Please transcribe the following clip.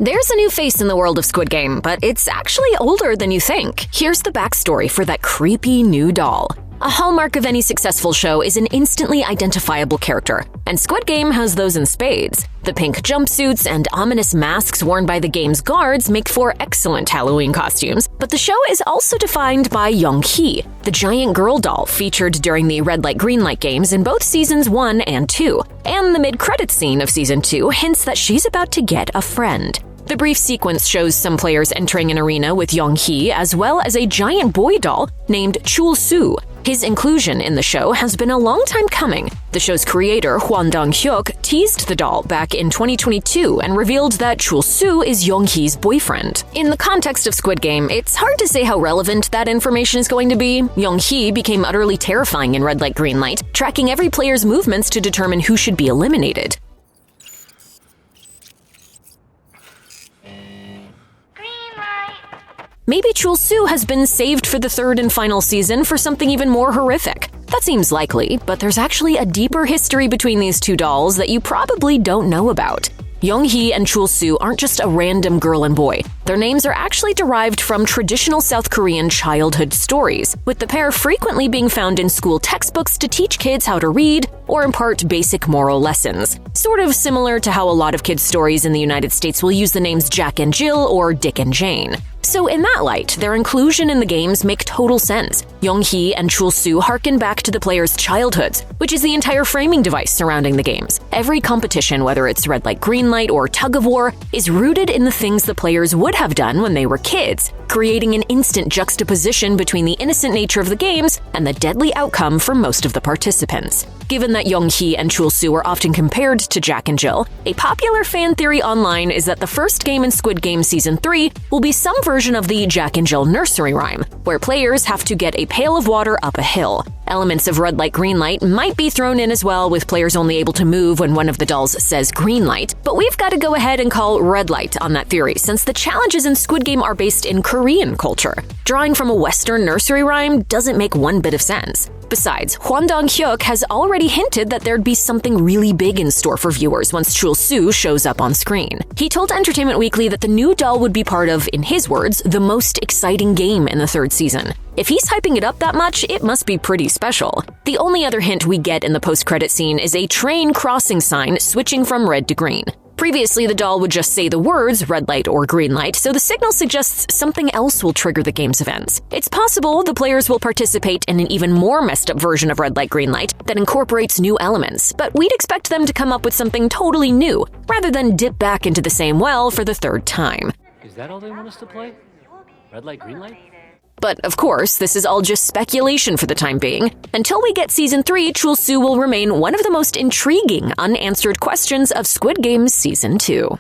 There's a new face in the world of Squid Game, but it's actually older than you think. Here's the backstory for that creepy new doll. A hallmark of any successful show is an instantly identifiable character, and Squid Game has those in spades. The pink jumpsuits and ominous masks worn by the game's guards make for excellent Halloween costumes, but the show is also defined by Young-hee, the giant girl doll featured during the red light green light games in both seasons 1 and 2, and the mid-credits scene of season 2 hints that she's about to get a friend. The brief sequence shows some players entering an arena with Young-hee as well as a giant boy doll named Chul-su. His inclusion in the show has been a long time coming. The show's creator, Hyuk, teased the doll back in 2022 and revealed that Chul-su is Young-hee's boyfriend. In the context of Squid Game, it's hard to say how relevant that information is going to be. Young-hee became utterly terrifying in red light green light, tracking every player's movements to determine who should be eliminated. Maybe Chul-su has been saved for the third and final season for something even more horrific. That seems likely, but there's actually a deeper history between these two dolls that you probably don't know about. Young-hee and Chul-su aren't just a random girl and boy. Their names are actually derived from traditional South Korean childhood stories, with the pair frequently being found in school textbooks to teach kids how to read or impart basic moral lessons. Sort of similar to how a lot of kids' stories in the United States will use the names Jack and Jill or Dick and Jane. So in that light, their inclusion in the games make total sense. Young-hee and Chul-su harken back to the players' childhoods, which is the entire framing device surrounding the games. Every competition, whether it's red light, green light, or tug of war, is rooted in the things the players would have done when they were kids, creating an instant juxtaposition between the innocent nature of the games and the deadly outcome for most of the participants. Given that Young-hee and Chul-su are often compared to Jack and Jill, a popular fan theory online is that the first game in Squid Game Season 3 will be some version of the Jack and Jill nursery rhyme, where players have to get a pail of water up a hill. Elements of red light, green light might be thrown in as well, with players only able to move when one of the dolls says green light, but we've got to go ahead and call red light on that theory since the challenges in Squid Game are based in Korean culture. Drawing from a Western nursery rhyme doesn't make one bit of sense. Besides, Hyuk has already hinted that there'd be something really big in store for viewers once Chul-su shows up on screen. He told Entertainment Weekly that the new doll would be part of, in his words, the most exciting game in the third season. If he's hyping it up that much, it must be pretty special. The only other hint we get in the post-credit scene is a train crossing sign switching from red to green. Previously, the doll would just say the words red light or green light, so the signal suggests something else will trigger the game's events. It's possible the players will participate in an even more messed up version of red light, green light that incorporates new elements, but we'd expect them to come up with something totally new, rather than dip back into the same well for the third time. Is that all they want us to play? Red light, green light? But of course, this is all just speculation for the time being. Until we get Season 3, Chul-su will remain one of the most intriguing unanswered questions of Squid Game's Season 2.